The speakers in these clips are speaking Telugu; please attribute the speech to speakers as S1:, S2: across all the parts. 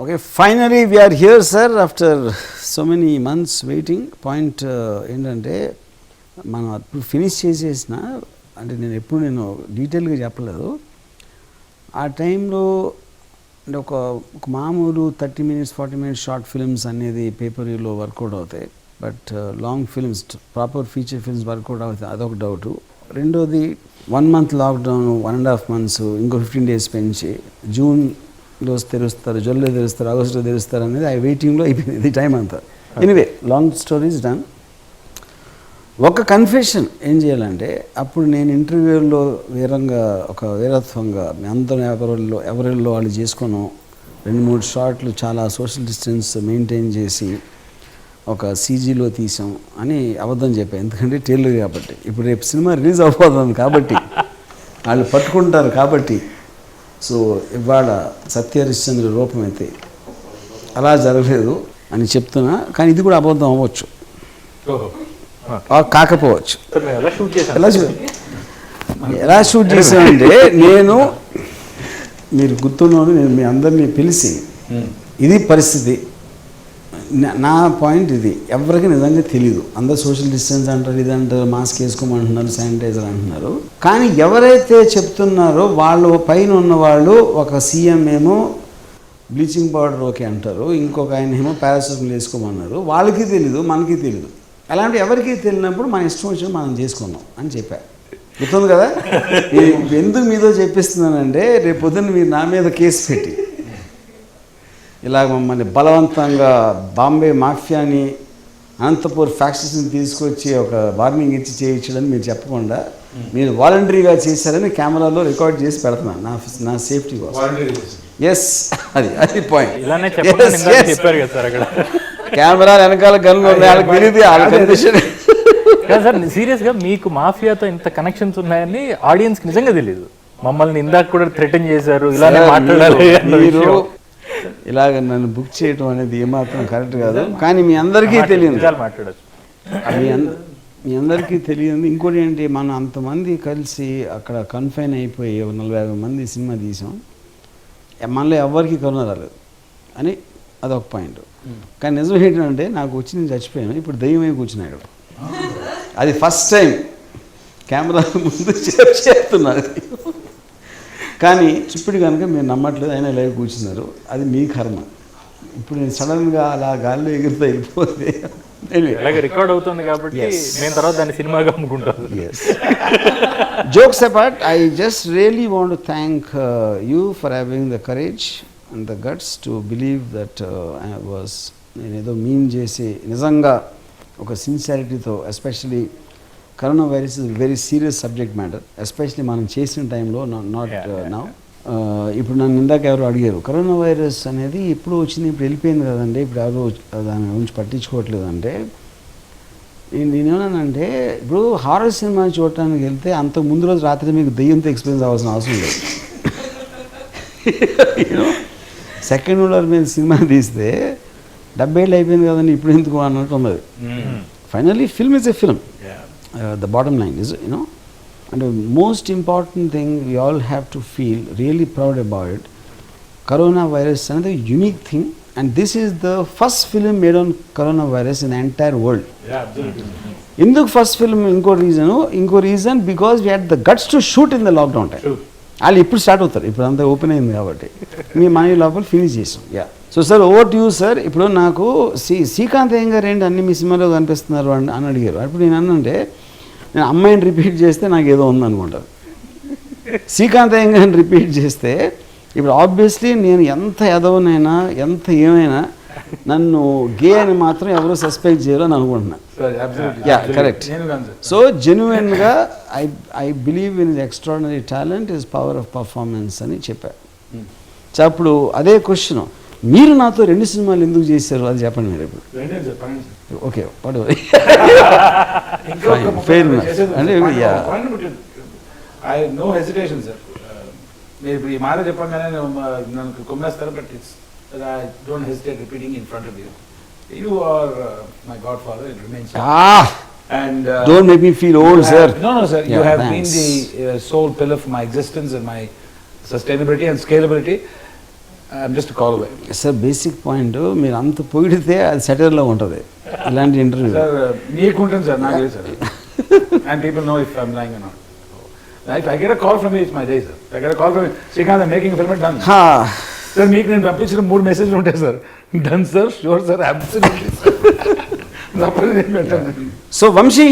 S1: Okay, finally we are here, sir, after so many months waiting. Point ఏంటంటే మనం అప్పుడు ఫినిష్ చేసేసిన అంటే నేను డీటెయిల్గా చెప్పలేదు. ఆ టైంలో అంటే ఒక మామూలు 30 minutes 40 minutes షార్ట్ ఫిల్మ్స్ అనేది పేపర్లో వర్కౌట్ అవుతాయి, but long films proper feature films work out అవుతాయి, అదొక డౌటు. రెండోది 1 month లాక్డౌన్, 1.5 months, ఇంకో 15 days పెంచి జూన్లో తెరుస్తారు, జూలైలో తెరుస్తారు, ఆగస్టులో తెరుస్తారు అనేది ఆ వెయిటింగ్లో అయిపోయింది ఇది టైం అంతా. Anyway, long stories done. ఒక కన్ఫెషన్ ఏం చేయాలంటే, అప్పుడు నేను ఇంటర్వ్యూలో వీరత్వంగా మీ అందరం ఎవరిలో వాళ్ళు చేసుకోను 2-3 షార్ట్లు చాలా సోషల్ డిస్టెన్స్ మెయింటైన్ చేసి ఒక సీజీలో తీసాం అని అబద్ధం చెప్పాను. ఎందుకంటే టైలర్ కాబట్టి, ఇప్పుడు రేపు సినిమా రిలీజ్ అవ్వబోతుంది కాబట్టి వాళ్ళు పట్టుకుంటారు కాబట్టి. సో ఇవాళ సత్యహరిశ్చంద్ర రూపం అయితే అలా జరగలేదు అని చెప్తున్నా, కానీ ఇది కూడా అబద్ధం అవ్వచ్చు, కాకపోవచ్చు. ఎలా షూట్ చేశానంటే, మీరు గుర్తున్నాను, నేను మీ అందరినీ పిలిచి ఇది పరిస్థితి, నా పాయింట్ ఇది, ఎవరికి నిజంగా తెలీదు. అందరు సోషల్ డిస్టెన్స్ అంటారు, ఇది అంటారు, మాస్క్ వేసుకోమంటున్నారు, శానిటైజర్ అంటున్నారు. కానీ ఎవరైతే చెప్తున్నారో వాళ్ళు పైన ఉన్నవాళ్ళు, ఒక సీఎం ఏమో బ్లీచింగ్ పౌడర్ ఓకే అంటారు, ఇంకొక ఆయన ఏమో పారాసిటమాల్ వేసుకోమన్నారు. వాళ్ళకి తెలీదు, మనకి తెలీదు. అలాంటి ఎవరికి తెలియనప్పుడు మన ఇష్టం వచ్చిన మనం చేసుకున్నాం అని చెప్పారు. గుర్తుంది కదా? ఎందుకు మీతో చెప్పిస్తున్నానంటే, రేపు పొద్దున్న మీరు నా మీద కేసు పెట్టి ఇలాగ మమ్మల్ని బలవంతంగా బాంబే మాఫియాని, అనంతపూర్ ఫ్యాక్షన్స్ని తీసుకొచ్చి ఒక వార్నింగ్ ఇచ్చి చేయించడని మీరు చెప్పకుండా మీరు వాలంటరీగా చేశారని కెమెరాలో రికార్డ్ చేసి పెడుతున్నాను నా సేఫ్టీ కోసం. ఎస్, అది పాయింట్. కెమెరా వెనకాల గన్లు ఉన్నాయి, వాళ్ళకి
S2: సార్ సీరియస్గా మీకు మాఫియాతో ఇంత కనెక్షన్స్ ఉన్నాయని ఆడియన్స్కి నిజంగా తెలియదు. మమ్మల్ని ఇందాక కూడా థ్రెటన్ చేశారు, ఇలానే మాట్లాడాలి. మీరు
S1: ఇలాగ నన్ను బుక్ చేయడం అనేది ఏమాత్రం కరెక్ట్ కాదు. కానీ మీ అందరికీ తెలియదు,
S2: మాట్లాడచ్చు,
S1: మీ అందరికీ తెలియదు. ఇంకోటి ఏంటి, మనం అంతమంది కలిసి అక్కడ కన్ఫైన్ అయిపోయి 40-50 మంది సినిమా తీసాం, మనలో ఎవరికి కరోనా రాలేదు అని అదొక పాయింట్. కానీ నిజం ఏంటంటే, నాకు వచ్చి నేను చచ్చిపోయాను, ఇప్పుడు దయ్యమే కూర్చున్నాడు. అది ఫస్ట్ టైం కెమెరా ముందు చెప్తున్నారు. కానీ ఇప్పుడు కనుక మీరు నమ్మట్లేదు, అయినా లైవ్ కూర్చున్నారు, అది మీ కర్మ. ఇప్పుడు నేను సడన్గా అలా గాల్లో ఎగిరితో వెళ్ళిపోతే
S2: రికార్డ్ అవుతుంది కాబట్టి నేను తర్వాత దాన్ని సినిమాగా అమ్ముకుంటాను.
S1: Jokes apart, I just really want to thank you for having the courage and the guts to believe that నేను ఏదో మీన్ చేసి నిజంగా ఒక సిన్సియారిటీతో, especially corona virus is very serious subject matter, especially మనం చేసిన టైంలో, నాట్ నౌ. ఇప్పుడు నన్ను ఇందాక ఎవరు అడిగారు, కరోనా వైరస్ అనేది ఎప్పుడు వచ్చింది, ఇప్పుడు వెళ్ళిపోయింది కదండి, ఇప్పుడు ఎవరు దాని గురించి పట్టించుకోవట్లేదు అంటే, నేనేమన్నానంటే, ఇప్పుడు హారర్ సినిమా చూడటానికి వెళ్తే అంతకు ముందు రోజు రాత్రి మీకు దెయ్యంతో ఎక్స్పీరియన్స్ అవ్వాల్సిన అవసరం లేదు. సెకండ్ ఊళ్ళో మీద సినిమా తీస్తే 70 ఏళ్ళు అయిపోయింది కదండి, ఇప్పుడు ఎందుకు అన్నట్టు ఉన్నది. Finally film is a film. The bottom line is, and the most important thing we all have to feel really proud about it, coronavirus is another unique thing, and this is the first film made on coronavirus in the entire world.
S2: Yeah, absolutely.
S1: Induk first film, inko reason because we had the guts to shoot in the lockdown time.
S2: True.
S1: వాళ్ళు ఇప్పుడు స్టార్ట్ అవుతారు, ఇప్పుడు అంతా ఓపెన్ అయింది కాబట్టి మీ మనీ లోపల ఫినిష్ చేసాం. Yeah, so sir over to you sir. ఇప్పుడు నాకు శ్రీకాంత్ అయ్య గారు ఏంటి అన్ని మీ సినిమాలో కనిపిస్తున్నారు అని అడిగారు. అప్పుడు నేను అన్నంటే, నేను అమ్మాయిని రిపీట్ చేస్తే నాకు ఏదో ఉందనుకుంటారు, శ్రీకాంత్ అయ్య గారిని రిపీట్ చేస్తే ఇప్పుడు ఆబ్వియస్లీ నేను ఎంత ఎదవనైనా ఎంత ఏమైనా నన్ను గే అని మాత్రం ఎవరు సస్పెక్ట్ చేయరు అని అనుకుంటున్నా. Yeah, correct. సో జెన్యున్గా I believe in the extraordinary talent is power of performance అని చెప్పారు. సో అప్పుడు అదే క్వశ్చన్, మీరు నాతో 2 సినిమాలు ఎందుకు చేశారు అది చెప్పండి మీరు ఇప్పుడు. ఓకే,
S3: అంటే నో హెసిటేషన్ సార్. మీరు ఇప్పుడు ఈ మాట చెప్పగానే నన్ను కొమ్మేస్తారు, but it's I don't hesitate repeating in front of you. You are my godfather, it remains.
S1: And don't make me feel old, sir.
S3: No, sir. Yeah, you have thanks. Been the sole pillar for my existence and my sustainability and scalability. I'm just a call away.
S1: Sir basic point మీరు అంత పొగిడితే అది సెటర్లో ఉంటుంది ఇలాంటి ఇంటర్వ్యూ.
S3: Sir, నీకుంటుంది సార్, నాకు లేదు sir. And people know if I'm lying or not. If I get a call from you, it's my day, sir. If I get a call from you, Srikanth, I'm making a film, done. Sir మీకు నేను పంపించిన 3 మెసేజ్లు ఉంటాయి sir. Done sir, sure sir, absolutely sir.
S1: So Vamshi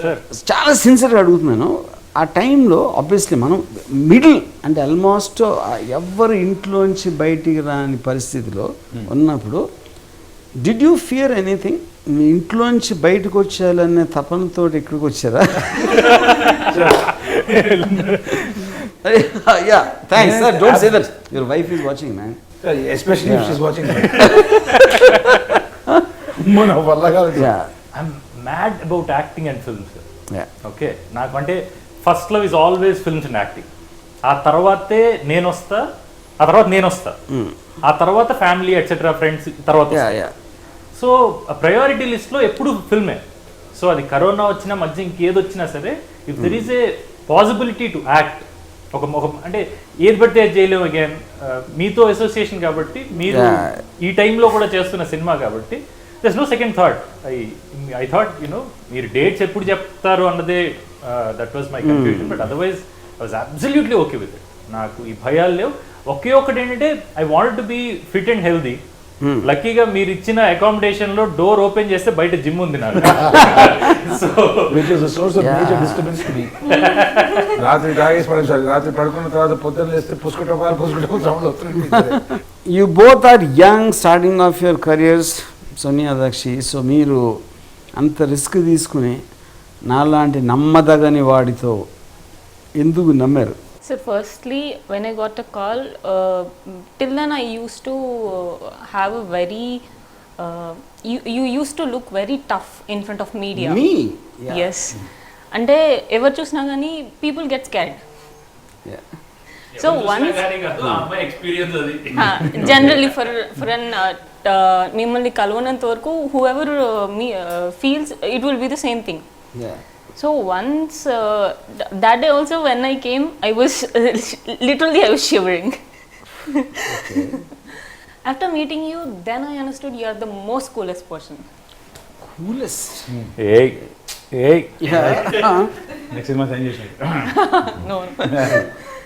S2: sir
S1: చాలా సిన్సియర్గా అడుగుతున్నాను. ఆ టైంలో ఆబ్వియస్లీ మనం మిడిల్ అంటే ఆల్మోస్ట్ ఎవరు ఇంట్లోంచి బయటికి రాని పరిస్థితిలో ఉన్నప్పుడు డిడ్ యూ ఫియర్ ఎనీథింగ్? మీ ఇంట్లోంచి బయటకు వచ్చేయాలనే తపనతో ఇక్కడికి వచ్చారా? Yeah thanks sir. Don't say that your wife is watching man.
S3: Especially if she is watching. మన వల్ల కాదు.
S1: Yeah
S2: I'm mad about acting and films.
S1: Yeah
S2: okay, నాకు అంటే first love is always films and acting. ఆ తర్వాతే నేను వస్తా, ఆ తర్వాత నేను వస్తా, ఆ తర్వాత ఫ్యామిలీ ఎట్సెట్రా ఫ్రెండ్స్ తర్వాత.
S1: యా యా
S2: సో ప్రయారిటీ లిస్ట్లో ఎప్పుడు ఫిల్మే. సో అది కరోనా వచ్చినా మధ్య ఇంకేది వచ్చినా సరే, if there is a possibility to act, ఒక అంటే ఏది పడితే అది చేయలేము. అగైన్ మీతో అసోసియేషన్ కాబట్టి, మీరు ఈ టైంలో కూడా చేస్తున్న సినిమా కాబట్టి there's no second thought. I thought మీరు డేట్స్ ఎప్పుడు చెప్తారు అన్నదే that was my confusion. But otherwise I was absolutely okay with it. నాకు ఈ భయాలు లేవు. ఒకే ఒకటి ఏంటంటే I wanted to be fit and healthy. లక్కీగా మీరు ఇచ్చిన అకామిడేషన్ లో డోర్ ఓపెన్ చేస్తే బయట జిమ్ ఉంది నాకు. So
S3: which is a source of major disturbance to me. రాత్రి తాగేసి పడే సార్, రాత్రి పడుకున్న తర్వాత పొద్దున్న లేస్తే పుసుకుంటూ సౌండ్ వస్తుంది.
S1: You both are young, starting of your careers, Sonia దక్షి. సో మీరు అంత రిస్క్ తీసుకుని నాలాంటి నమ్మదగని వాడితో ఎందుకు నమ్మారు?
S4: So firstly, when I got a call, till then I used to have a very, you used to look very tough in front of media.
S1: Me?
S4: Yes. అంటే ఎవరు చూసినా కానీ people get scared.
S1: Yeah.
S4: So once,
S2: experience అది
S4: generally for an మిమ్మల్ని కలవనంత వరకు whoever feels it will be the same thing.
S1: Yeah.
S4: So once that day also when I came, I was literally I was shivering.
S1: Okay.
S4: After meeting you, then I understood you are the most coolest person.
S1: Coolest.
S2: ఏయ్ ఏయ్
S3: నెక్స్ట్ సినిమా సైన్ చేసి
S4: No.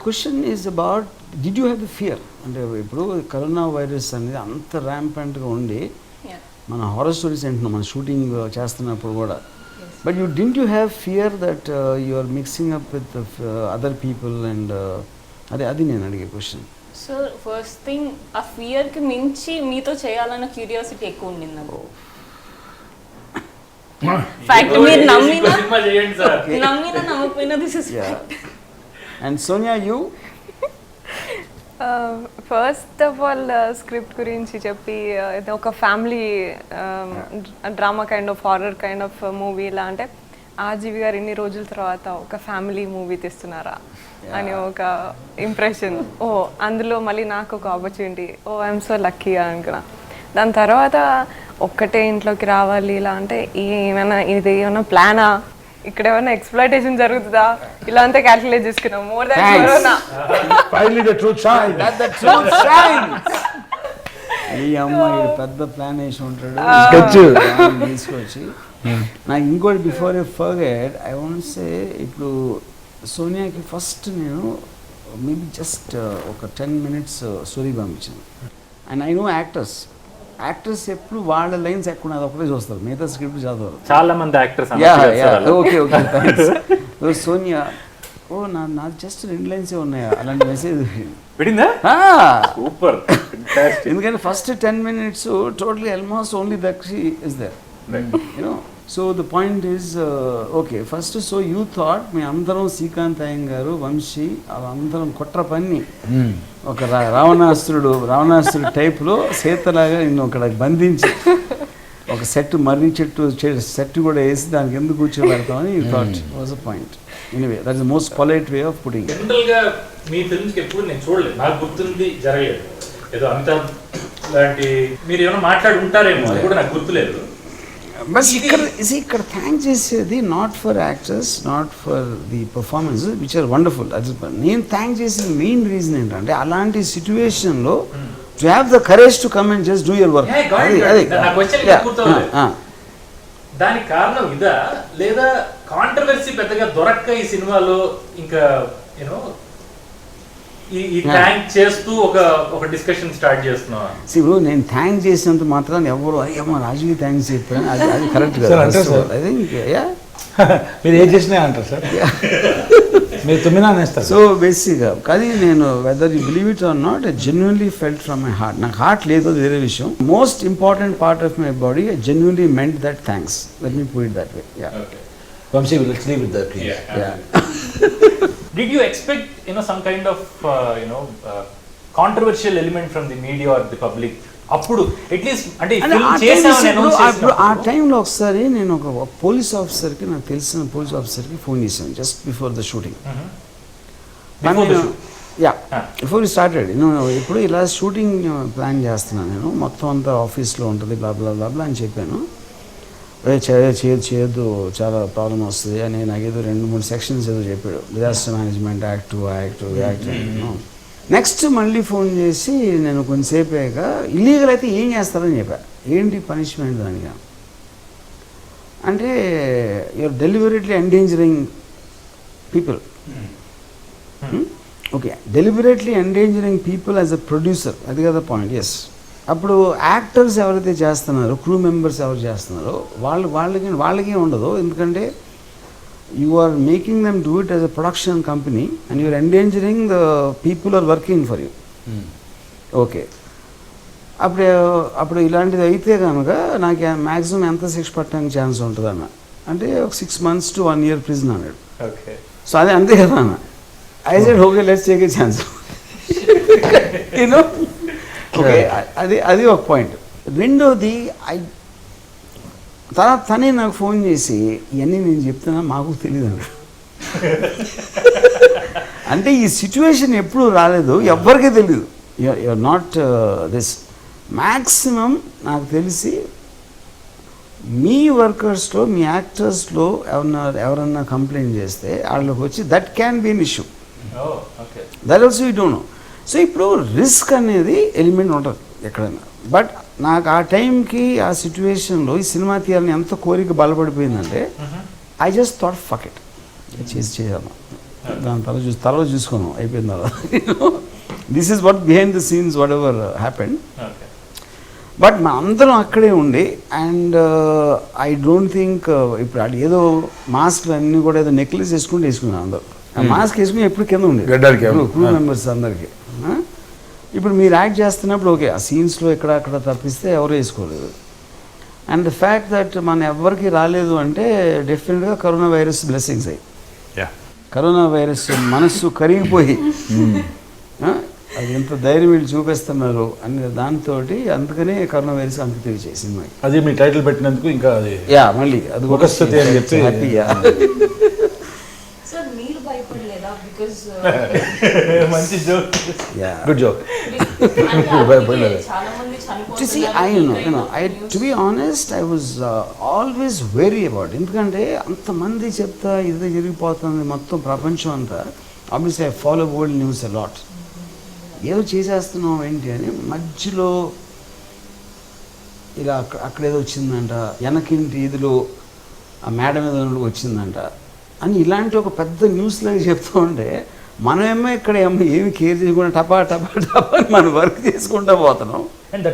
S1: Question is about did you have the fear? అంటే ఇప్పుడు కరోనా వైరస్ అనేది అంత ర్యాంపెంట్గా ఉండి
S4: Yeah.
S1: మన హారర్ స్టోరీస్ ఏంటున్నాం మన షూటింగ్ చేస్తున్నప్పుడు కూడా. But you didn't you have fear that you are mixing up with other people and అది నేను అడిగే క్వశ్చన్.
S4: So first thing, ఆ fear కి మించి మీతో చేయాలన్న క్యూరియాసిటీ ఎక్కువ ఉండింది నాకు. Fact, మీరు నమ్మినా
S2: సినిమా చేయండి సార్.
S4: నమ్మకపోయినా this is fact.
S1: And Sonia you?
S5: First of all script గురించి చెప్పి ఇది ఒక family drama kind of horror kind of movie. ఇలా అంటే ఆర్జీవి గారు ఇన్ని రోజుల తర్వాత ఒక ఫ్యామిలీ మూవీ తీస్తున్నారా అని ఒక ఇంప్రెషన్. ఓ అందులో మళ్ళీ నాకు ఒక opportunity. Oh I'm so lucky అనుకున్నా. దాని తర్వాత ఒక్కటే ఇంట్లోకి రావాలి ఇలా అంటే ఇది ఏమైనా ప్లానా, ఇక్కడ ఏమైనా ఎక్స్‌ప్లాయిటేషన్ జరుగుతుందా, ఇలా అంతా క్యాల్కులేట్ చేసుకున్నాం. More than corona.
S3: Finally the truth shine.
S1: ఈ అమ్మాయి పెద్ద ప్లాన్ వేసి ఉంటాడు తీసుకొచ్చి. నాకు ఇంకోటి before you forget I want say, ఇప్పుడు సోనియాకి ఫస్ట్ నేను మేబీ జస్ట్ ఒక 10 minutes స్టోరీ పంపించాను. అండ్ ఐ నో యాక్టర్స్ ఎప్పుడు వాళ్ళ లైన్స్ ఎక్కడ అది ఒకటే చూస్తారు, మిగతా స్క్రిప్ట్ చదవరు.
S2: చాలా మంది యాక్టర్స్
S1: ఓకే థ్యాంక్స్. సోనియా నాకు జస్ట్ 2 lines ఉన్నాయా అలాంటి మెసేజ్
S2: పెట్టిందా? సూపర్.
S1: ఎందుకంటే first 10 minutes totally almost only Dakshi is there, you know. So the point is okay first. So you thought మీ అందరం శ్రీకాంత్ అయ్యంగారు, వంశీ అందరం కుట్ర పన్ని ఒక రావణాసురుడు టైప్లో సీతలాగా నిన్ను అక్కడ బంధించి ఒక సెట్ మర్రి సెట్ కూడా వేసి దానికి ఎందుకు కూర్చోబెడతామని you thought was a point. Anyway that is the most polite way of putting.
S2: జనరల్గా మీ ఫిల్మ్స్కి ఎప్పుడు నేను చూడలేదు, నాకు గుర్తుంది జరగలేదు. ఏదో అమితాబ్ లాంటి మీరు ఏమైనా మాట్లాడి ఉంటారేమో, అది కూడా నాకు గుర్తులేదు.
S1: బట్ ఇక్కడ థ్యాంక్ చేసేది not for actors, not for the performances which are wonderful. అది నేను థ్యాంక్ చేసేది మెయిన్ రీజన్ ఏంటంటే అలాంటి సిచ్యువేషన్లో to have the courage to come and just do your work.
S2: Yeah, got it. నా question ఇంకా పూర్తవలేదు. దానికి కారణం ఇదా లేదా కాంట్రవర్సీ పెద్దగా దొరక్క ఈ సినిమాలో ఇంకా యూనో ఈ ట్యాంక్ చేస్తూ ఒక డిస్కషన్ స్టార్ట్ చేస్తున్నావా?
S1: ఇప్పుడు నేను థ్యాంక్స్ చేసినంత మాత్రాన్ని ఎవరు అయ్యమ్మ రాజుకి థ్యాంక్స్ చెప్పాను అది కరెక్ట్
S3: Sir, అంటారు sir.
S1: ఐ థింక్
S3: మీరు ఏం చేసినా అంటారు సార్, మీరు తుమ్మినా అనేస్తారు.
S1: సో బేసిక్గా కానీ నేను whether you believe it or not I genuinely felt from my heart. నాకు హార్ట్ లేదు, అది వేరే విషయం. Most important part of my body I genuinely meant that thanks. Let me put it that way.
S3: Vamshi, let's leave with that please.
S2: Did you expect some kind of controversial element from the media or the public? అప్పుడు అట్లీస్ట్ అంటే
S1: ఆ టైంలో ఒకసారి నేను ఒక పోలీస్ ఆఫీసర్కి, నాకు తెలిసిన పోలీస్ ఆఫీసర్కి ఫోన్ చేశాను just before the shooting. Yeah before you started. నేను ఇప్పుడు ఇలా షూటింగ్ ప్లాన్ చేస్తున్నాను, నేను మొత్తం అంతా ఆఫీస్లో ఉంటుంది బ్లా బ్లా బ్లా బ్లా అని చెప్పాను. చేయొద్దు చాలా ప్రాబ్లం వస్తుంది అని నాకేదో 2-3 సెక్షన్స్ ఏదో చెప్పాడు. Disaster management act act. Next మళ్ళీ ఫోన్ చేసి నేను కొంచెంసేపు అయ్యాక ఇల్లీగల్ అయితే ఏం చేస్తారని చెప్పా. ఏంటి పనిష్మెంట్ దానిగా అంటే you're deliberately endangering people. Okay, deliberately endangering people as a producer, అది కదా పాయింట్. ఎస్, అప్పుడు యాక్టర్స్ ఎవరైతే చేస్తున్నారో, క్రూ మెంబర్స్ ఎవరు చేస్తున్నారో వాళ్ళకి ఉండదు. ఎందుకంటే you are making them do it as a production company and you are endangering the people who are working for you. Okay, అప్పుడు ఇలాంటిది అయితే కనుక నాకు మ్యాక్సిమం ఎంత శిక్ష పట్టడానికి ఛాన్స్ ఉంటుంది అన్న అంటే ఒక 6 months to 1 year ప్రిజన్ అన్నాడు. సో అదే అంతే కదా అన్న. I said okay let's take a chance. You know okay, అది ఒక పాయింట్. రెండోది తర్వాత తనే నాకు ఫోన్ చేసి ఇవన్నీ నేను చెప్తున్నా మాకు తెలియదు అన్నాడు. అంటే ఈ సిచ్యువేషన్ ఎప్పుడు రాలేదు, ఎవ్వరికీ తెలియదు. You're not this. మ్యాక్సిమం నాకు తెలిసి మీ వర్కర్స్లో, మీ యాక్టర్స్లో ఎవరన్నా కంప్లైంట్ చేస్తే వాళ్ళకి వచ్చి that can be an issue. That also you don't know. So ఇప్పుడు రిస్క్ అనేది ఎలిమెంట్ ఉంటుంది ఎక్కడైనా. బట్ నాకు ఆ టైంకి ఆ సిచ్యువేషన్లో ఈ సినిమా తీయాలని ఎంత కోరిక బలపడిపోయిందంటే I just thought fuck it, చేయాలి దాని తర్వాత చూసుకున్నాం అయిపోయింది అలా. This is what behind the scenes whatever happened. But మా అందరం అక్కడే ఉండి అండ్ ఐ డోంట్ థింక్ ఇప్పుడు అది ఏదో మాస్క్లు అన్నీ కూడా ఏదో నెక్లెస్ వేసుకున్నాను అందరూ. ఆ మాస్క్ వేసుకుని ఎప్పుడు కింద ఉంది క్రూ మెంబర్స్ అందరికీ. ఇప్పుడు మీరు యాక్ట్ చేస్తున్నప్పుడు ఓకే ఆ సీన్స్లో అక్కడ తప్పిస్తే ఎవరు వేసుకోలేదు. అండ్ ద ఫ్యాక్ట్ దట్ మన ఎవరికి రాలేదు అంటే డెఫినెట్గా కరోనా వైరస్ బ్లెస్సింగ్స్ అయ్యి, కరోనా వైరస్ మనస్సు కరిగిపోయి అది ఎంత ధైర్యం వీళ్ళు చూపిస్తున్నారు అనే దాంతో అందుకనే కరోనా వైరస్ అంత తెలియచేయి సినిమాకి.
S3: అది మీ టైటిల్ పెట్టినందుకు ఇంకా అది
S1: మళ్ళీ అది
S3: ఒక స్థితి అని చెప్పి
S1: హ్యాపీగా.
S2: మంచి joke,
S3: good joke.
S1: To be honest I was always very about. ఎందుకంటే అంతమంది చెప్తా ఇది జరిగిపోతుంది మొత్తం ప్రపంచం అంతా. Obviously I follow world news a lot. ఏదో చేసేస్తున్నాం ఏంటి అని మధ్యలో ఇలా అక్కడేదో వచ్చిందంట, వెనకింటి ఇదిలో ఆ మేడం ఏదో వచ్చిందంట అని ఇలాంటి ఒక పెద్ద న్యూస్ లాగా చెప్తూ ఉంటే మనమేమో ఇక్కడ ఏమి కేర్ చేయకుండా టపా టపా టపా అని మనం వర్క్ చేసుకుంటూ పోతున్నాం. అంటే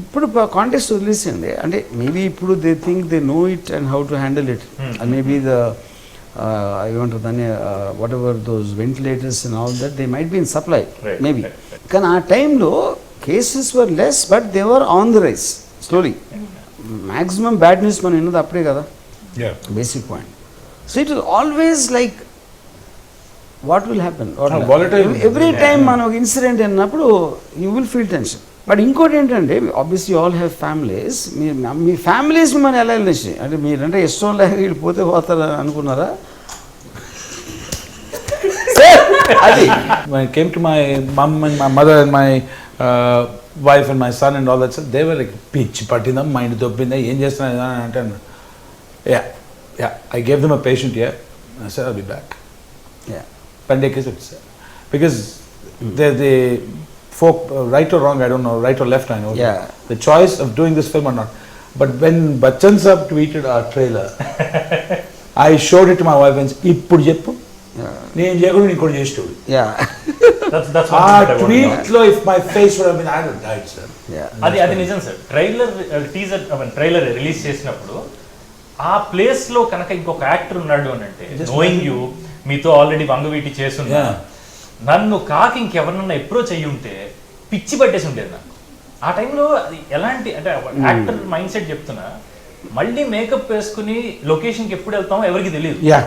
S1: ఇప్పుడు కాంటెక్స్ట్ వదిలేసండి. అంటే మేబీ ఇప్పుడు they think they know it and how to handle it. Maybe the ఏమంటారు దాన్ని what ever those ventilators and all that they might be in supply maybe. కానీ ఆ టైంలో cases were less but they were on the rice slowly. Maximum bad news మనం విన్నది అప్పుడే కదా, basic point. So it is always like what will happen every time మనం ఒక ఇన్సిడెంట్ అన్నప్పుడు you will feel tension. But ఇంకోటి ఏంటంటే ఆబ్వియస్లీ ఆల్ హ్యావ్ ఫ్యామిలీస్. మీ ఫ్యామిలీస్ని మనం ఎలా వెళ్ళేసి అంటే మీరంటే ఇష్టం లేక వీళ్ళు పోతే పోతారు అనుకున్నారా? అది
S3: came to my mom and my mother and my wife and my son and all that stuff. They were like పిచ్చి పట్టిందా, మైండ్ తప్పిందా, ఏం చేస్తున్నా అని అంటాను. I gave them a patient here. I said I'll be back.
S1: Yeah.
S3: Pandekis, it's because the folk, right or wrong, I don't know, right or left, I know.
S1: Yeah.
S3: The choice of doing this film or not. But when Bachchan Saab tweeted our trailer, I showed it to my wife and said, "Ippudu cheppu, నేను చేయకుండా ఇంకోటి చేసేవాడు."
S1: Yeah.
S2: That's
S3: ఆ
S2: one thing that I want to know.
S3: Tweet లో if my face would have been, I would have died, sir.
S1: Yeah.
S2: అది నిజం సార్. టీజర్ ట్రైలర్ రిలీజ్ చేసినప్పుడు ఆ ప్లేస్ లో కనుక ఇంకొక యాక్టర్ ఉన్నాడు అని అంటే, నోయింగ్ యూ, మీతో ఆల్రెడీ వంగవీటి చేస్తున్నా, నన్ను కాకి ఇంకెవరినన్నా అప్రోచ్ అయ్యి ఉంటే పిచ్చి పట్టేసి ఉండేది నాకు. ఆ టైంలో అది ఎలాంటి అంటే యాక్టర్ మైండ్ సెట్ చెప్తున్నా, మళ్ళీ మేకప్ వేసుకుని లొకేషన్కి ఎప్పుడు వెళ్తామో ఎవరికి తెలియదు.
S1: Yeah.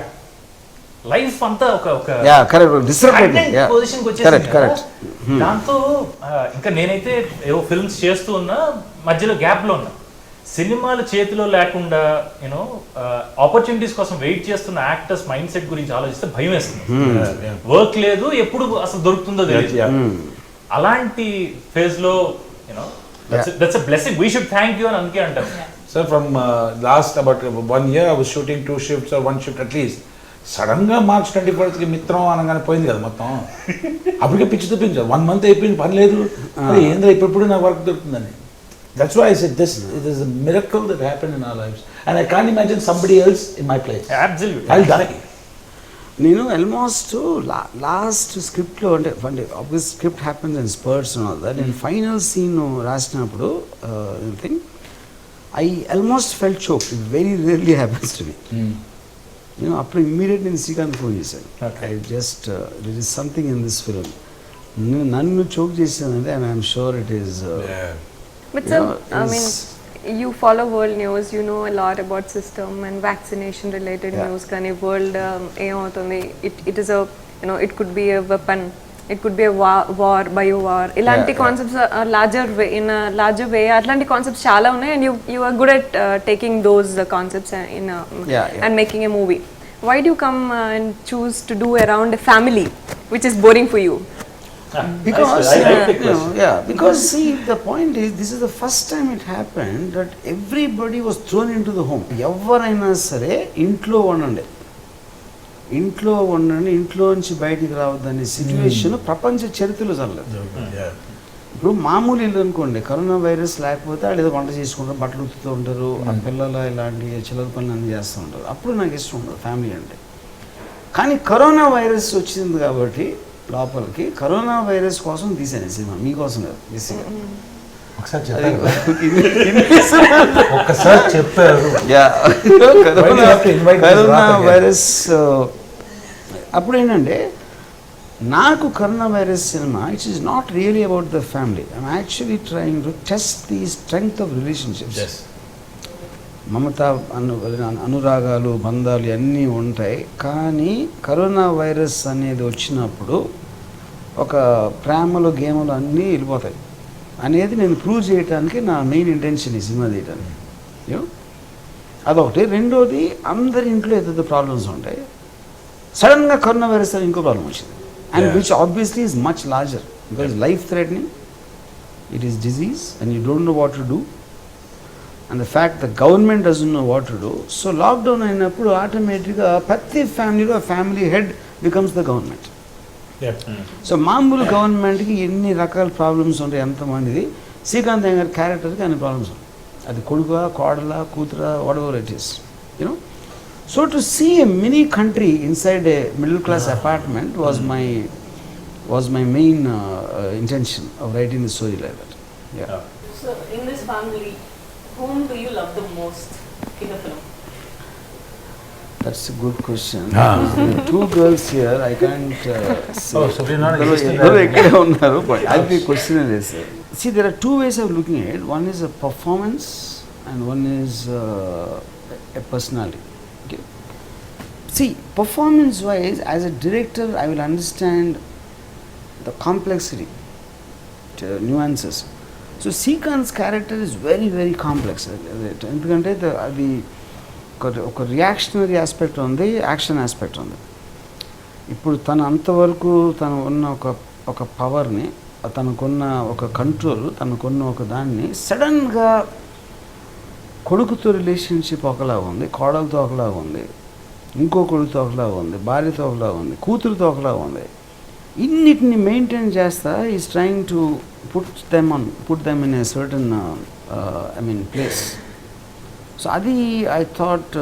S2: లైఫ్ అంతా ఒక
S1: Yeah, correct. Disrupted. Yeah.
S2: పొజిషన్కి
S1: Correct,
S2: వచ్చేసింది
S1: correct.
S2: కదా. దాంతో ఇంకా నేనైతే ఏవో ఫిల్మ్స్ చేస్తూ ఉన్నా, మధ్యలో గ్యాప్ లో ఉన్నా. సినిమాలు చేతిలో లేకుండా యూనో ఆపర్చునిటీస్ కోసం వెయిట్ చేస్తున్న యాక్టర్స్ మైండ్ సెట్ గురించి ఆలోచిస్తే భయం వేస్తుంది. వర్క్ లేదు, ఎప్పుడు అసలు దొరుకుతుందో తెలియదు. అలాంటి ఫేజ్ లో you know that's a blessing, we should thank you అని అందుకే అంటారు.
S3: Sir, from last about 1 year, I was shooting 2 shifts or 1 shift at least. Sudden గా March 21st మిత్రం అనగానే పోయింది కదా మొత్తం. అప్పటికే పిచ్చి తప్పించారు. 1 month అయిపోయింది, పని లేదు, ఏంద్రా ఇప్పుడు నాకు వర్క్ దొరుకుతుందని. That's why I said this, it is a miracle that happened in our lives. And I can't imagine somebody else in my place.
S2: Absolutely.
S3: I'll die.
S1: నేను ఆల్మోస్ట్ లాస్ట్ స్క్రిప్ట్లో అంటే obvious script happens and spurts and all that, నేను ఫైనల్ సీన్ రాసినప్పుడు thing I almost felt choke. It very rarely happens to me. నేను అప్పుడు ఇమ్మీడియట్ నేను శ్రీకాంత్ ఫోన్ చేశాను. I just there is something in this film. నన్ను చోక్ చేసిందంటే I'm sure it is.
S5: But sir, I mean, you follow world news, you know a lot about system and vaccination related news. Kani world it is a, you know, it could be a weapon, it could be a war, bio war. Ilanti concepts are larger way, in a larger way. Atlanti concepts chala unnai, and you are good at taking those concepts and making a movie. Why do you come and choose to do around a family, which is boring for you?
S1: Because
S2: I like the question.
S1: because see, the point is, this is the first time it happened that everybody was thrown into the home. ఎవరైనా సరే ఇంట్లో ఉండండి, ఇంట్లో నుంచి బయటికి రావద్దనే సిచ్యువేషన్ ప్రపంచ చరిత్రలో జరగలేదు. ఇప్పుడు మామూలు ఇల్లు అనుకోండి, కరోనా వైరస్ లేకపోతే వాళ్ళు ఏదో వంట చేసుకుంటారు, బట్టలు ఉతుకుతూ ఉంటారు, ఆ పిల్లలు ఇలాంటి చిల్లర పనులు అన్నీ చేస్తూ ఉంటారు. అప్పుడు నాకు ఇష్టం ఉండదు ఫ్యామిలీ అంటే. కానీ కరోనా వైరస్ వచ్చింది కాబట్టి లోపలికి, కరోనా వైరస్ కోసం తీసాను సినిమా, మీకోసం కాదు బేసిక్గా.
S3: ఒక్కసారి చెప్పారు.
S1: కరోనా వైరస్ అప్పుడు ఏంటంటే, నాకు corona virus cinema it's is not really about the family. I'm actually trying to test the strength of relationships. మమత అనురాగాలు, బంధాలు అన్నీ ఉంటాయి. కానీ కరోనా వైరస్ అనేది వచ్చినప్పుడు ఒక ప్రేమలు, గేములు అన్నీ వెళ్ళిపోతాయి అనేది నేను ప్రూవ్ చేయడానికి నా మెయిన్ ఇంటెన్షన్ ఈ సినిమా తీయడానికి. అదొకటి. రెండోది, అందరి ఇంట్లో ఏదో ప్రాబ్లమ్స్ ఉంటాయి. సడన్గా కరోనా వైరస్ అని ఇంకో ప్రాబ్లం వచ్చింది, and which obviously is much larger because life threatening. It is disease and you don't know what to do, and the fact the government doesn't know what to do. So lockdown అయినప్పుడు ఆటోమేటిక్గా ప్రతి ఫ్యామిలీలో family head becomes the government. So మామూలు గవర్నమెంట్కి ఎన్ని రకాల ప్రాబ్లమ్స్ ఉంటాయి, ఎంతమందిది. శ్రీకాంత్ గారి క్యారెక్టర్కి అన్ని ప్రాబ్లమ్స్ ఉంటాయి. అది కొడుక, కోడల, కూతుర, what ever it is, you know. So to see a mini country inside a middle class apartment was my main intention of writing the story like that. Yeah.
S4: So in this family, whom do you love the most in the film?
S1: That's a good question. There are 2 girls here. I can't say.
S3: Oh, so we're not existing.
S1: But I'll be questioning this. See, there are 2 ways of looking at it. One is a performance, and one is a personality. Okay. See, performance-wise, as a director, I will understand the complexity, nuances. So Srikanth's character is very, very complex. ఎందుకంటే అది ఒక రియాక్షనరీ ఆస్పెక్ట్ ఉంది, యాక్షన్ ఆస్పెక్ట్ ఉంది. ఇప్పుడు తను అంతవరకు తను ఉన్న ఒక పవర్ని, తనకున్న ఒక కంట్రోల్, తనకున్న ఒక దాన్ని సడన్గా కొడుకుతో రిలేషన్షిప్ ఒకలాగా ఉంది, కోడలతో ఒకలాగా ఉంది. ఇంకో కొడుకుతో ఒకలాగా ఉంది, భార్యతో ఒకలాగా ఉంది, కూతురుతో ఒకలాగా ఉంది. ఇన్నిటిని మెయింటైన్ చేస్తా is trying to put them in a certain place. So అది I thought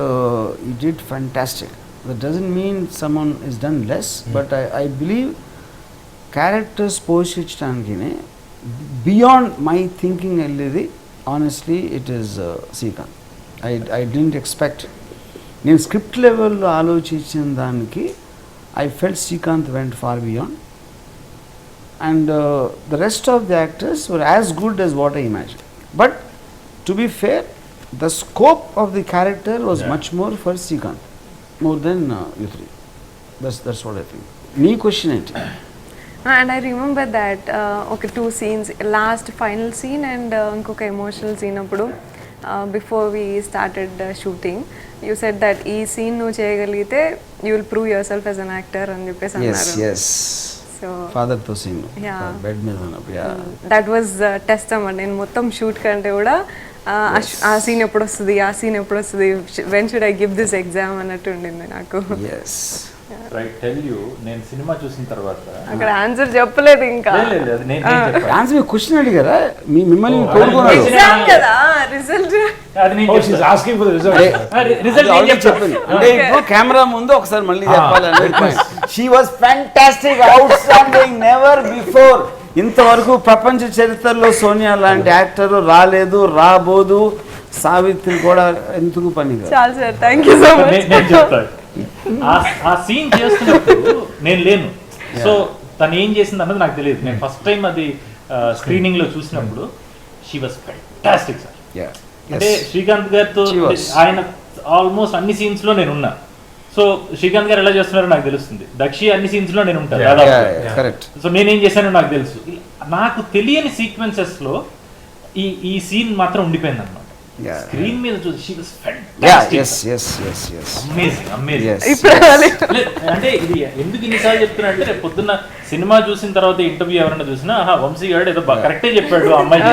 S1: you did fantastic. That doesn't mean someone is done less, but I believe characters పోషించడానికి బియాండ్ మై థింకింగ్ వెళ్ళేది honestly it is Srikanth. I didn't expect. నేను స్క్రిప్ట్ లెవెల్లో ఆలోచించిన దానికి I felt Srikanth went far beyond, and the rest of the actors were as good as what I imagine. But to be fair, the scope of the character was much more for Srikanth more than you three. That's what I think. మీ క్వశ్చన్ ఏంటి?
S5: అండ్ ఐ రిమెంబర్ దాట్ ఒక 2 scenes, last final scene and ఇంకొక ఎమోషనల్ సీన్ అప్పుడు before we started shooting you said that ఈ సీన్ నువ్వు చేయగలిగితే you will prove yourself as an actor అని చెప్పేసి అన్నారు. సో
S1: ఫాదర్తో సీన్ బెడ్ మీద ఉన్నప్పుడు
S5: దట్ వాజ్ టెస్ట్ అన్నమాట. నేను మొత్తం షూట్ కంటే కూడా ఆ సీన్ ఎప్పుడు వస్తుంది, ఆ సీన్ ఎప్పుడు వస్తుంది, when should I give this exam అన్నట్టు ఉండింది నాకు.
S2: రైట్ టెల్ యూ, నేను సినిమా చూసిన తర్వాత
S5: అక్కడ ఆన్సర్ చెప్పలేదు ఇంకా.
S1: ఆన్సర్ క్వశ్చన్ అడిగారా? మిమ్మల్ని కోరుకున్నారు
S5: ఎగ్జామ్ కదా, రిజల్ట్
S1: చెప్పింది. అంటే ఇప్పుడు కెమెరా ముందు ఒకసారి మళ్ళీ చెప్పాలని. She was fantastic, outstanding, never before. ఇంతవరకు ప్రపంచ చరిత్రలో సోనియా లాంటి యాక్టర్ రాలేదు, రాబోదు. సావిత్రి కూడా ఎందుకు పని.
S5: చాలు sir, thank you so much.
S2: ఆ సీన్ చేస్తున్నప్పుడు నేను లేను, సో తను ఏం చేసింది అన్నది నాకు తెలియదు. నేను ఫస్ట్ టైం అది స్క్రీనింగ్ లో చూసినప్పుడు షీ వాజ్ ఫ్యాంటాస్టిక్ సార్. అంటే శ్రీకాంత్ గారితో ఆయన ఆల్మోస్ట్ అన్ని సీన్స్ లో నేను ఉన్నా. సో శ్రీకాంత్ గారు ఎలా చేస్తున్నారో నాకు తెలుస్తుంది. దక్షి అన్ని సీన్స్ లో నేను ఉంటాను దాదాపు. సో నేనేం చేశానో నాకు తెలుసు. నాకు తెలియని సీక్వెన్సెస్ లో ఈ సీన్ మాత్రం ఉండిపోయింది అన్నమాట. స్క్రీన్ మీద చూసి she was fantastic. Amazing amazing. అంటే ఇది ఎందుకు ఇన్నిసార్లు చెప్తున్నా అంటే, రేపు పొద్దున్న సినిమా చూసిన తర్వాత ఇంటర్వ్యూ ఎవరైనా చూసినా వంశీ గారు ఏదో కరెక్టే చెప్పాడు అమ్మాయి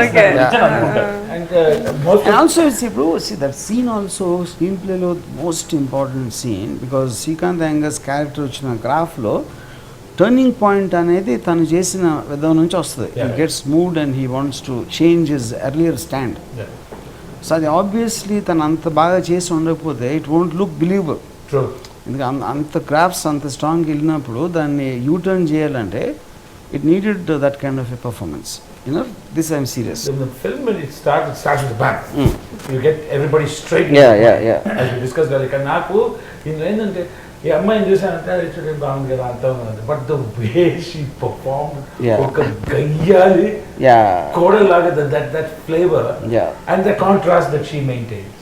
S2: అనుకుంటారు.
S1: ఆల్సో ఇప్పుడు దట్ సీన్ ఆల్సో స్క్రీన్ ప్లేలో most important scene, because Srikanth anger's character వచ్చిన గ్రాఫ్లో టర్నింగ్ పాయింట్ అనేది తను చేసిన విధం నుంచి వస్తుంది. He gets moved and he wants to change his earlier stand. So అది ఆబ్వియస్లీ తను అంత బాగా చేసి ఉండకపోతే ఇట్ వోంట్ లుక్ బిలీవబుల్. ఎందుకంటే అంత గ్రాఫ్స్ అంత స్ట్రాంగ్ వెళ్ళినప్పుడు దాన్ని యూటర్న్ చేయాలంటే it needed that kind of a performance. You know this I'm serious.
S3: The film when it starts with a bang. You get everybody straight.
S1: Yeah.
S3: As we discussed earlier, నాకు ఇందులో ఏంటంటే ఈ అమ్మాయిని చూసానంటే అది బాగుంది కదా అంతా ఉన్నది, but the way she perform, ఒక గయ్యాలి కోడలాగా that flavour and the contrast that she maintains.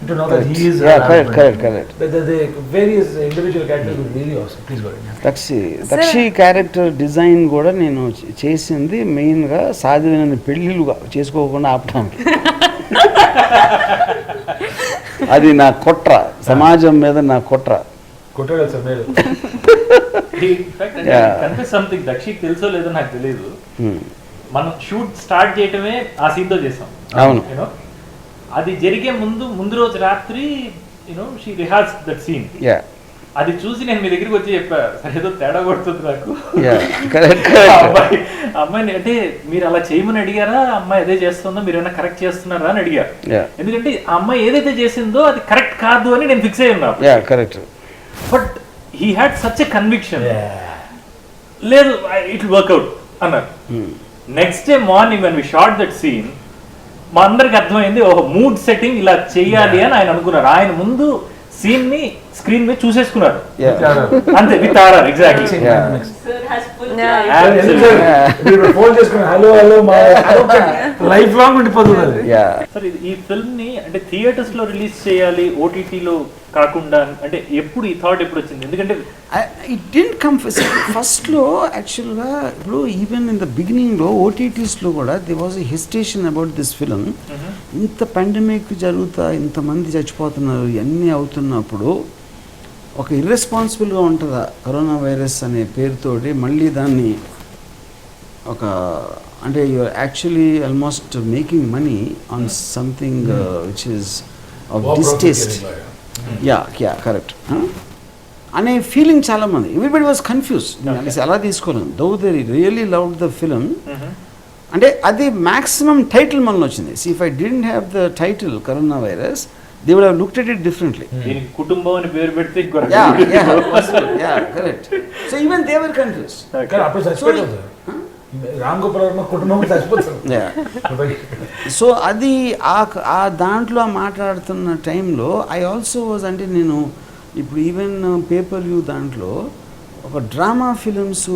S3: To know that he is
S1: correct.
S3: The various individual characters were really awesome. Please go ahead.
S1: దక్షి character design కూడా నేను చేసింది మెయిన్గా సాధ్యమైన పెళ్ళిళ్ళు చేసుకోకుండా ఆపడానికి. అది నా కుట్ర, సమాజం మీద నా కుట్ర.
S2: సంథింగ్ దక్షికి తెలుసో లేదో నాకు తెలియదు. మనం షూట్ స్టార్ట్ చేయటమే ఆ సీన్ తో చేసాం.
S1: అవును.
S2: అది జరిగే ముందు రోజు రాత్రి షీ రిహార్స్ దట్ సీన్. అది చూసి నేను మీ దగ్గరికి వచ్చి చెప్పా, ఏదో తేడా కొడుతుంది నాకు. అమ్మాయిని అంటే మీరు అలా చేయమని అడిగారా, అమ్మాయి అదే చేస్తుందో మీరు ఏమైనా కరెక్ట్ చేస్తున్నారా అని అడిగా. ఎందుకంటే ఆ అమ్మాయి ఏదైతే చేసిందో అది కరెక్ట్ కాదు అని నేను ఫిక్స్ అయ్యి ఉన్నా. But he had such a conviction. లేదు ఇట్ విల్ వర్క్అవుట్ అన్నారు. Next day morning when we shot that scene, మా అందరికి అర్థమైంది ఓహో మూడ్ సెట్టింగ్ ఇలా చెయ్యాలి అని ఆయన అనుకున్నారు. ఆయన ముందు సీన్ ని స్క్రీన్ మీద చూసేసుకున్నారు అంతే, with RR. Exactly.
S3: Life long ఉండిపోతుంది
S2: సార్. ఈ ఫిల్మ్ ని అంటే థియేటర్స్ లో రిలీజ్ చేయాలి, ఓటీటీలో కాకుండా, అంటే ఎప్పుడు ఈ థాట్ ఎప్పుడు వచ్చింది? ఎందుకంటే
S1: ఇట్ డిడ్ంట్ కమ్ ఫస్ట్లో. యాక్చువల్గా ఇప్పుడు ఈవెన్ ఇన్ ద బిగినింగ్లో ఓటీటీస్లో కూడా they was a hesitation about this film. ఇంత పాండమిక్ జరుగుతా, ఇంతమంది చచ్చిపోతున్నారు, ఇవన్నీ అవుతున్నప్పుడు ఒక ఇర్రెస్పాన్సిబుల్గా ఉంటుందా కరోనా వైరస్ అనే పేరుతోటి మళ్ళీ దాన్ని ఒక అంటే you're actually almost making money on something which is of distaste. Yeah, correct. అనే ఫీలింగ్ చాలా మంది ఎవ్రీబడి వాజ్ కన్ఫ్యూజ్ అనేసి అలా తీసుకోలేం though they really love the film అంటే అది మ్యాక్సిమం టైటిల్ మనలో వచ్చింది if I didn't have the title corona virus they would have looked at it differently
S2: దీనికి కుటుంబం అని పేరు పెడితే
S1: correct so even they were confuse
S3: కానీ అప్పుడు చచ్చిపోతాం సార్ రామ్ గోపాల్ వర్మ కుటుంబం చచ్చిపోతాం.
S1: సో అది ఆ దాంట్లో మాట్లాడుతున్న టైంలో ఐ ఆల్సో వాజ్ అంటే నేను ఇప్పుడు ఈవెన్ పేపర్ వ్యూ దాంట్లో ఒక డ్రామా ఫిలిమ్స్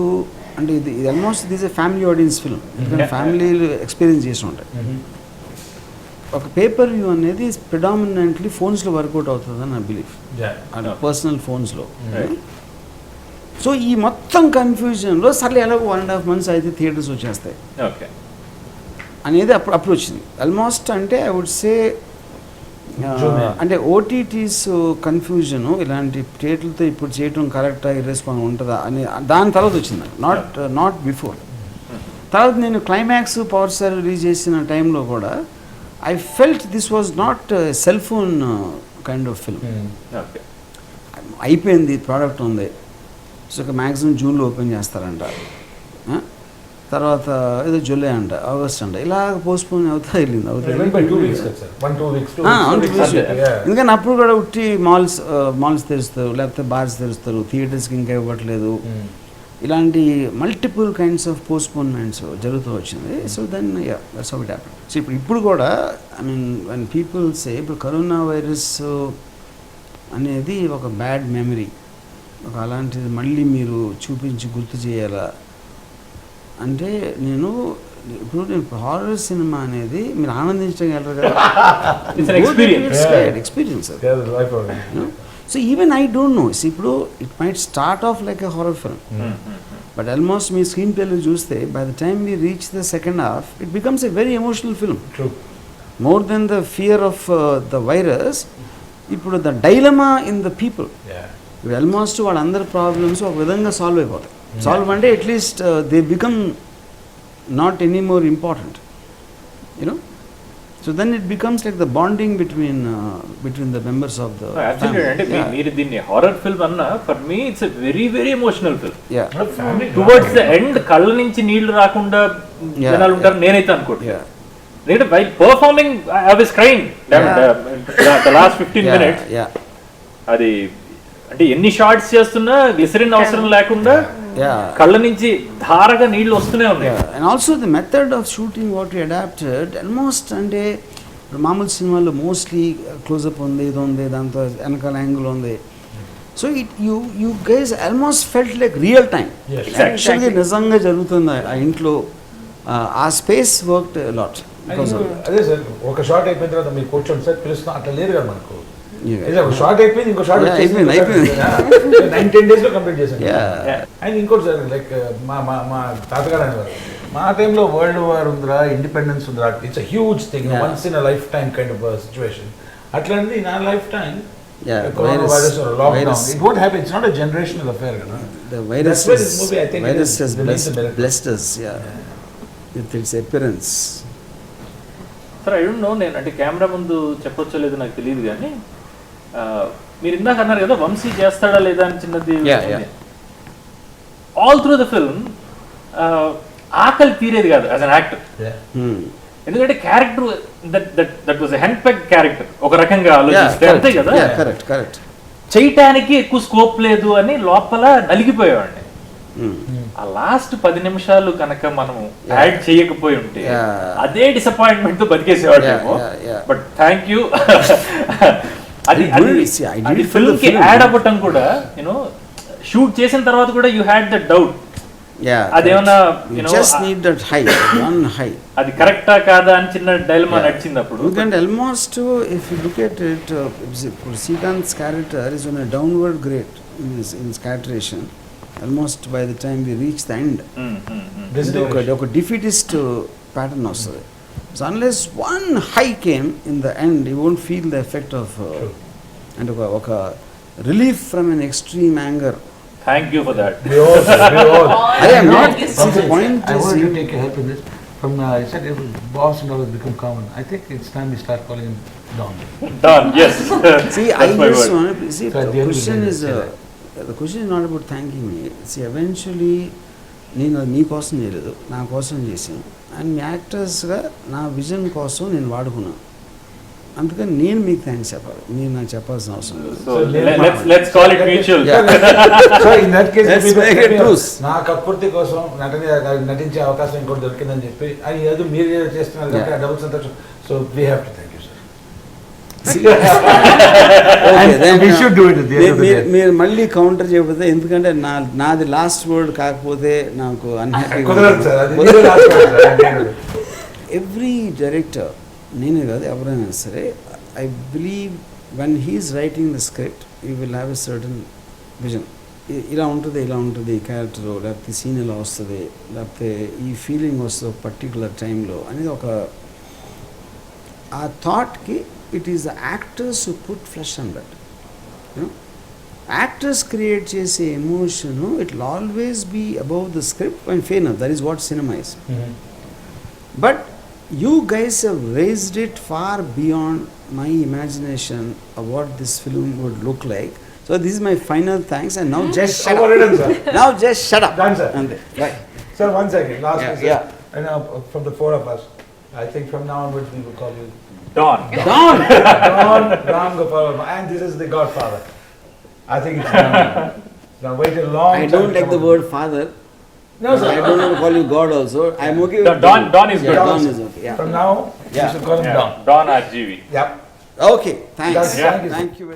S1: అంటే ఇది almost this A family audience film ఎందుకంటే ఫ్యామిలీలు ఎక్స్పీరియన్స్ చేసి ఉంటాయి. ఒక పేపర్ వ్యూ అనేది ప్రిడామినెంట్లీ ఫోన్స్లో వర్కౌట్ అవుతుందని నా బిలీఫ్ అంటే పర్సనల్ ఫోన్స్లో. సో ఈ మొత్తం కన్ఫ్యూజన్లో సర్లే ఎలాగో 1.5 months అయితే థియేటర్స్ వచ్చేస్తాయి అనేది అప్పుడు వచ్చింది ఆల్మోస్ట్ అంటే ఐ వుడ్ సే అంటే ఓటీటీస్ కన్ఫ్యూజను ఇలాంటి థియేటర్లతో ఇప్పుడు చేయటం కరెక్టా ఇర్రెస్పాన్స్ ఉంటుందా అని దాని తర్వాత వచ్చింది నాట్ బిఫోర్. తర్వాత నేను క్లైమాక్స్ పవర్ స్టార్ రిలీజ్ చేసిన టైంలో కూడా I felt this was not cell phone kind of film. అయిపోయింది ప్రోడక్ట్ ఉంది సో మ్యాక్సిమం జూన్లో ఓపెన్ చేస్తారంట తర్వాత ఏదో జూలై అంట ఆగస్ట్ అంట ఇలా పోస్ట్పోన్ అవుతా వెళ్ళింది ఎందుకని అప్పుడు కూడా ఉట్టి మాల్స్ తెరుస్తారు లేకపోతే బార్స్ తెరుస్తారు థియేటర్స్కి ఇంకా ఇవ్వట్లేదు ఇలాంటి మల్టిపుల్ కైండ్స్ ఆఫ్ పోస్ట్పోన్మెంట్స్ జరుగుతూ వచ్చింది. So then that's how it happened. So ఇప్పుడు కూడా I mean when people say ఇప్పుడు కరోనా వైరస్ అనేది ఒక బ్యాడ్ మెమరీ ఒక అలాంటిది మళ్ళీ మీరు చూపించి గుర్తు చేయాలా అంటే నేను హారర్ సినిమా అనేది మీరు ఆనందించగలరు కదా experience. So even I don't know ఇప్పుడు it might start off like a horror film but almost మీ స్క్రీన్ ప్లేలో చూస్తే by the time we reach the second half it becomes a very emotional film more than the fear of the virus. ఇప్పుడు the dilemma in the people ఇప్పుడు ఆల్మోస్ట్ వాళ్ళందరి ప్రాబ్లమ్స్ ఒక విధంగా సాల్వ్ అయిపోతాయి. సాల్వ్ అంటే at least they become not any more important you know. So then it becomes like the bonding between the members of the
S2: అంటే మీరు దీన్ని హారర్ ఫిల్మ్ అన్నా for me it's a very very emotional film. Towards the end కళ్ళ నుంచి నీళ్లు రాకుండా జనాలు ఉంటారు నేనైతే అనుకుంటున్నా. ఎందుకంటే by performing I was crying the last 15 minutes. అది అంటే ఎన్ని షార్ట్స్ చేస్తున్నా గ్లిసరిన్ అవసరం లేకుండా కళ్ళ నుంచి ధారగా నీళ్లు వస్తూనే ఉన్నాయి.
S1: And also the method of shooting what you adapted almost అంటే మామూలు సినిమాల్లో మోస్ట్లీ క్లోజప్ ఉంది ఇది ఉంది దాంతో వెనకాల యాంగిల్ ఉంది. So you guys almost felt like real time యాక్చువల్గా నిజంగా జరుగుతుంది ఆ ఇంట్లో. ఆ స్పేస్ వర్క్డ్ లాట్.
S3: అదే సార్ ఒక షార్ట్ అయిపోయిన తర్వాత మీరు కూర్చోండి సార్ పిలుస్తాం అట్లా లేదు కదా మనకు. షార్ట్ అయిపోయింది ఇంకో షార్ట్ 9-10 days లో కంప్లీట్ చేశాను. అండ్ ఇంకోటి సార్ లైక్ మా తాతగారు అనేవారు మా టైంలో వరల్డ్ వార్ ఉందిరా ఇండిపెండెన్స్ ఉందిరా it's a huge thing once in a life time kind of situation. అట్లాంటిది నా life time corona virus are lockdown it won't happen. It's not a generational affair కదా.
S1: The virus has blessed us with its appearance.
S2: Sir I don't no నేను అంటే కెమెరా ముందు చెప్పొచ్చో లేదో నాకు తెలియదు కానీ మీరు ఇందాక అన్నారు కదా వంశీ చేస్తాడా లేదా అని చిన్నది. ఆల్ త్రూ ద ఫిల్మ్ ఆకలి తీరేది కాదు యాజ్ అన్ యాక్టర్. ఎందుకంటే character that was a hand peg character ఒక రకంగా ఆలోచిస్తే అంతే కదా. చేయటానికి ఎక్కువ స్కోప్ లేదు అని లోపల నలిగిపోయేవాడిని. ఆ లాస్ట్ 10 నిమిషాలు కనుక మనం యాడ్ చేయకపోయి ఉంటే అదే డిసప్పాయింట్మెంట్ తో బతికేసేవాడేమో. But thank you. అది ఫిల్మ్ కి యాడ్ అవ్వటం కూడా యూనో షూట్ చేసిన తర్వాత కూడా యూ హ్యాడ్ దట్ డౌట్ అదేమన్నా అది కరెక్టా కాదా అని చిన్న డైలమా నడిచింది అప్పుడు.
S1: ఎందుకంటే almost if you look at it Srikanth character is on a downward grade in scatteration. Almost by the time we reach the end ఒక డిఫీటిస్ట్ ప్యాటర్న్ వస్తుంది. So unless one high came in the end you won't feel the effect of అంటే ఒక relief from an extreme anger.
S2: Thank you for that.
S3: We all.
S1: I am not. See, the point
S3: I
S1: is
S3: want to take your help in this. From I said boss and all has become common. I think it's time we start calling him Don.
S2: Don, yes.
S1: See, I just want to see. The question is the question is not about thanking me. It's eventually నేను అది నీ కోసం చేయలేదు, నా కోసం చేశాను. అండ్ మీ యాక్టర్స్గా నా విజన్ కోసం నేను వాడుకున్నాను. అందుకని నేను మీకు థ్యాంక్స్ చెప్పాలి, మీరు నాకు చెప్పాల్సిన అవసరం లేదు.
S2: So let's call it mutual.
S3: So in that case
S1: Let's make it truce.
S3: నా కక్కుర్తి కోసం నటించే అవకాశం ఇంకోటి దొరికిందని చెప్పి అది ఏదో మీరు చేస్తున్నారు కాబట్టి ఆ డబుల్ సంతోషం. So we have to thank you sir.
S1: Okay, then,
S3: we should do it at the end of the day.
S1: మీరు మళ్ళీ కౌంటర్ చేయకపోతే, ఎందుకంటే నాది లాస్ట్ వర్డ్ కాకపోతే నాకు
S3: కుదరదు సార్, అది మీరే last word sir.
S1: Every director, నేనే కాదు ఎవరైనా సరే, I believe when he's writing the script you will have a certain vision. ఇలా ఉంటుంది, ఇలా ఉంటుంది ఈ క్యారెక్టరు, లేకపోతే సీన్ ఇలా వస్తుంది, లేకపోతే ఈ ఫీలింగ్ వస్తుంది ఒక పర్టికులర్ టైంలో అనేది ఒక ఆ థాట్కి it is the actors who put flesh on that. Actors create చేసే emotion it will always be above the script and fair enough, that is what cinema is. But you guys have raised it far beyond my imagination of what this film would look like. So this is my final thanks, and now just shut
S3: Already
S1: up.
S3: done, sir.
S1: Now just shut up.
S3: Done, sir.
S1: And right.
S3: Sir, one second. Last
S1: Yeah,
S3: question.
S1: yeah.
S3: And from the four of us, I think from now onwards we will call you
S2: Don.
S1: Don.
S3: Ram Gopal Verma. And this is the Godfather. I think it's now wait a long
S1: I
S3: time.
S1: don't
S3: to
S1: like
S3: come
S1: the
S3: on.
S1: word father.
S3: No, sir.
S1: I don't want to call you God also. I'm okay with
S2: Don is good.
S1: Don is okay. Yeah.
S3: From now,
S1: Yeah.
S3: you should call him
S2: Yeah.
S3: Don.
S2: Don RGV.
S3: Yep.
S1: Okay. Thanks.
S3: That's-
S2: Yeah.
S3: Thank you.
S1: Thank you very much.